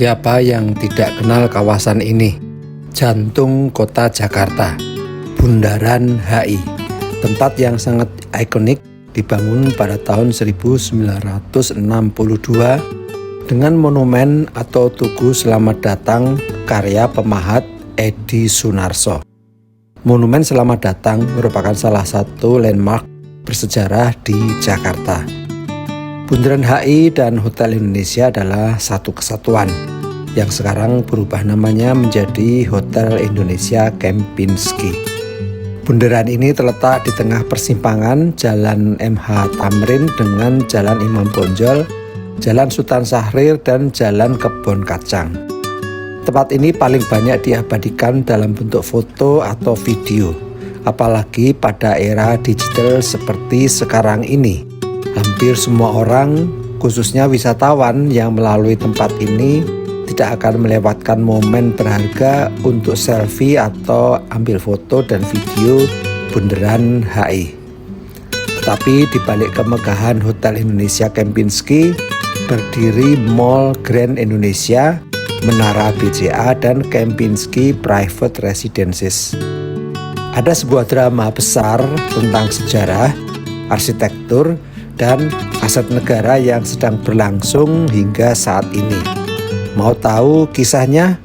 Siapa yang tidak kenal kawasan ini? Jantung kota Jakarta, Bundaran HI, tempat yang sangat ikonik, dibangun pada tahun 1962 dengan monumen atau tugu selamat datang karya pemahat Edi Sunarso. Monumen selamat datang merupakan salah satu landmark bersejarah di Jakarta. Bundaran HI dan Hotel Indonesia adalah satu kesatuan yang sekarang berubah namanya menjadi Hotel Indonesia Kempinski. Bundaran ini terletak di tengah persimpangan Jalan MH Tamrin dengan Jalan Imam Bonjol, Jalan Sultan Syahrir, dan Jalan Kebon Kacang. Tempat ini paling banyak diabadikan dalam bentuk foto atau video, apalagi pada era digital seperti sekarang ini. Hampir semua orang, khususnya wisatawan yang melalui tempat ini, tidak akan melewatkan momen berharga untuk selfie atau ambil foto dan video Bundaran HI. Tapi di balik kemegahan Hotel Indonesia Kempinski, berdiri Mall Grand Indonesia, Menara BCA, dan Kempinski Private Residences. Ada sebuah drama besar tentang sejarah, arsitektur, dan aset negara yang sedang berlangsung hingga saat ini. Mau tahu kisahnya?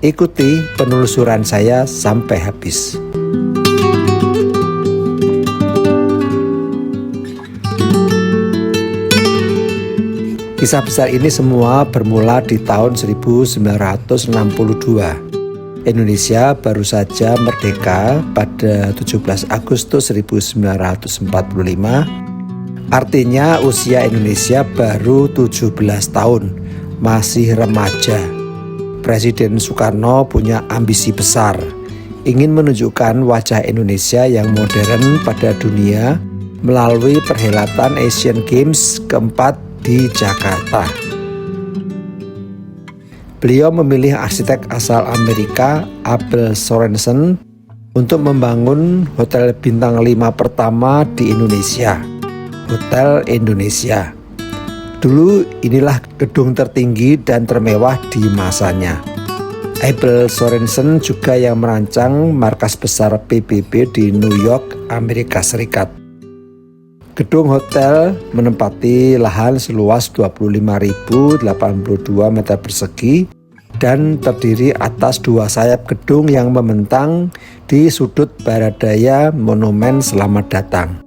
Ikuti penelusuran saya sampai habis. Kisah besar ini semua bermula di tahun 1962. Indonesia baru saja merdeka pada 17 Agustus 1945. Artinya usia Indonesia baru 17 tahun, masih remaja. Presiden Soekarno punya ambisi besar, ingin menunjukkan wajah Indonesia yang modern pada dunia melalui perhelatan Asian Games keempat di Jakarta. Beliau memilih arsitek asal Amerika, Abel Sorensen, untuk membangun hotel bintang 5 pertama di Indonesia, Hotel Indonesia. Dulu inilah gedung tertinggi dan termewah di masanya. Abel Sorensen juga yang merancang markas besar PBB di New York, Amerika Serikat. Gedung hotel menempati lahan seluas 25.082 meter persegi dan terdiri atas 2 sayap gedung yang membentang di sudut barat daya Monumen Selamat Datang.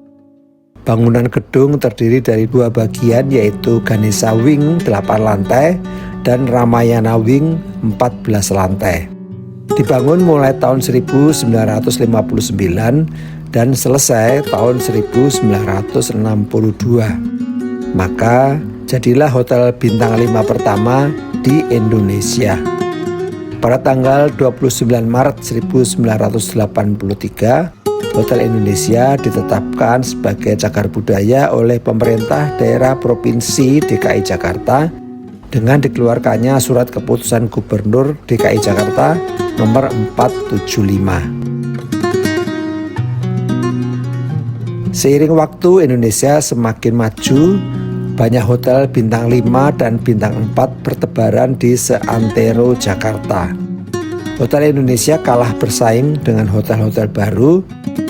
Bangunan gedung terdiri dari 2 bagian, yaitu Ganesha Wing 8 lantai dan Ramayana Wing 14 lantai. Dibangun mulai tahun 1959 dan selesai tahun 1962. Maka jadilah hotel bintang 5 pertama di Indonesia. Pada tanggal 29 Maret 1983, Hotel Indonesia ditetapkan sebagai cagar budaya oleh pemerintah daerah Provinsi DKI Jakarta dengan dikeluarkannya surat keputusan Gubernur DKI Jakarta nomor 475. Seiring waktu Indonesia semakin maju, banyak hotel bintang 5 dan bintang 4 bertebaran di seantero Jakarta. Hotel Indonesia kalah bersaing dengan hotel-hotel baru,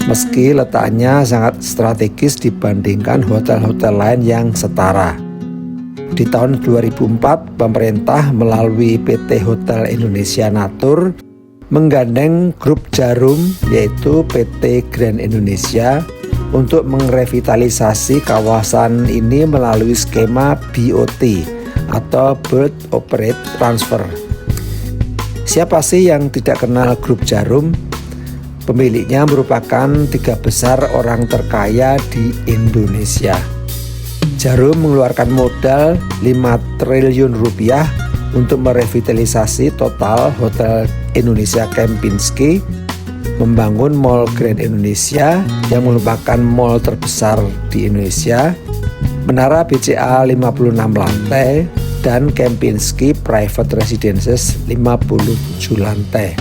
meski letaknya sangat strategis dibandingkan hotel-hotel lain yang setara. Di tahun 2004, pemerintah melalui PT Hotel Indonesia Natur menggandeng grup Djarum, yaitu PT Grand Indonesia, untuk merevitalisasi kawasan ini melalui skema BOT atau Build Operate Transfer. Siapa sih yang tidak kenal grup Djarum? Pemiliknya merupakan 3 besar orang terkaya di Indonesia. Djarum mengeluarkan modal 5 triliun rupiah untuk merevitalisasi total Hotel Indonesia Kempinski, membangun Mall Grand Indonesia yang merupakan mall terbesar di Indonesia, Menara BCA 56 lantai, dan Kempinski Private Residences 57 lantai.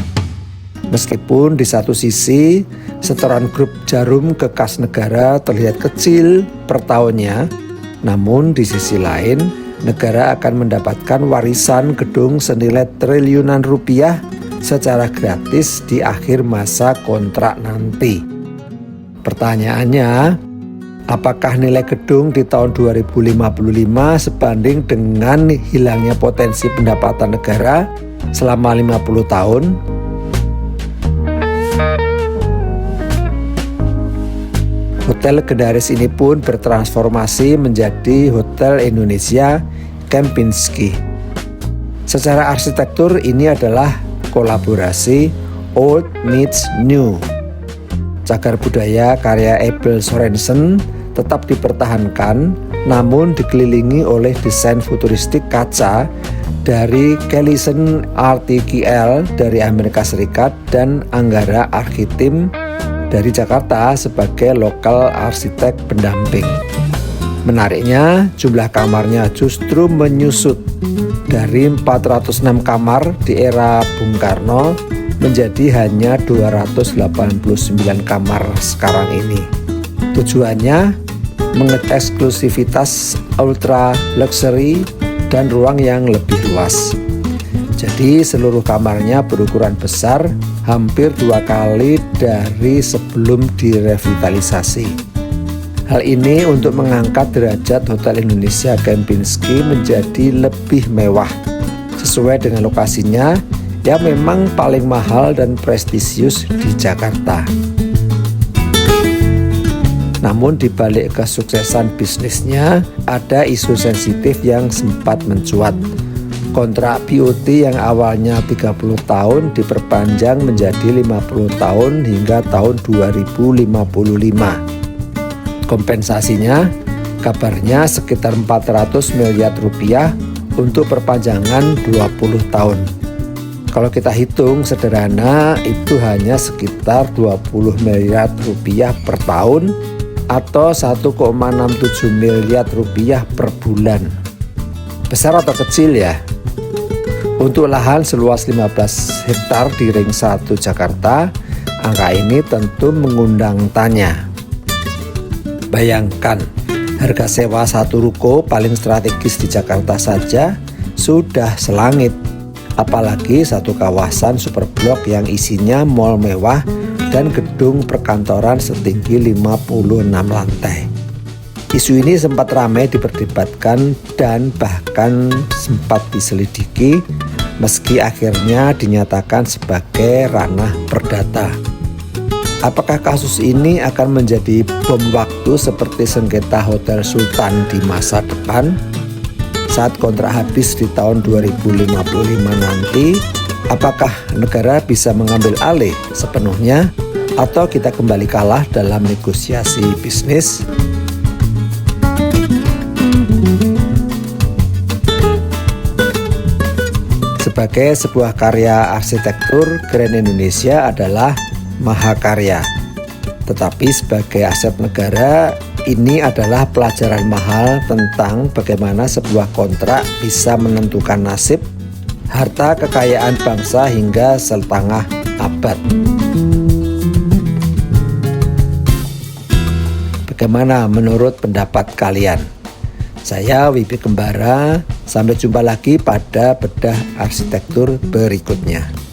Meskipun di satu sisi setoran grup Djarum ke kas negara terlihat kecil per tahunnya, namun di sisi lain negara akan mendapatkan warisan gedung senilai triliunan rupiah secara gratis di akhir masa kontrak nanti. Pertanyaannya, apakah nilai gedung di tahun 2055 sebanding dengan hilangnya potensi pendapatan negara selama 50 tahun? Hotel legendaris ini pun bertransformasi menjadi Hotel Indonesia Kempinski. Secara arsitektur ini adalah kolaborasi Old meets New. Cagar budaya karya Abel Sorensen tetap dipertahankan, namun dikelilingi oleh desain futuristik kaca dari Callison RTKL dari Amerika Serikat dan Anggara Architim dari Jakarta sebagai lokal arsitek pendamping. Menariknya, jumlah kamarnya justru menyusut dari 406 kamar di era Bung Karno menjadi hanya 289 kamar sekarang ini. Tujuannya mengeksklusivitas ultra luxury dan ruang yang lebih luas. Jadi seluruh kamarnya berukuran besar, hampir 2 kali dari sebelum direvitalisasi. Hal ini untuk mengangkat derajat Hotel Indonesia Kempinski menjadi lebih mewah, sesuai dengan lokasinya yang memang paling mahal dan prestisius di Jakarta. Namun di balik kesuksesan bisnisnya, ada isu sensitif yang sempat mencuat. Kontrak BOT yang awalnya 30 tahun diperpanjang menjadi 50 tahun hingga tahun 2055. Kompensasinya, kabarnya sekitar 400 miliar rupiah untuk perpanjangan 20 tahun. Kalau kita hitung sederhana, itu hanya sekitar 20 miliar rupiah per tahun atau 1,67 miliar rupiah per bulan. Besar atau kecil ya? Untuk lahan seluas 15 hektar di Ring 1 Jakarta, angka ini tentu mengundang tanya. Bayangkan, harga sewa satu ruko paling strategis di Jakarta saja sudah selangit. Apalagi satu kawasan superblok yang isinya mal mewah dan gedung perkantoran setinggi 56 lantai. Isu ini sempat ramai diperdebatkan dan bahkan sempat diselidiki, meski akhirnya dinyatakan sebagai ranah perdata. Apakah kasus ini akan menjadi bom waktu seperti sengketa Hotel Sultan di masa depan? Saat kontrak habis di tahun 2055 nanti, apakah negara bisa mengambil alih sepenuhnya atau kita kembali kalah dalam negosiasi bisnis? Sebagai sebuah karya arsitektur, Grand Indonesia adalah mahakarya. Tetapi sebagai aset negara, ini adalah pelajaran mahal tentang bagaimana sebuah kontrak bisa menentukan nasib, harta kekayaan bangsa hingga setengah abad. Bagaimana menurut pendapat kalian? Saya Wibi Kembara, sampai jumpa lagi pada bedah arsitektur berikutnya.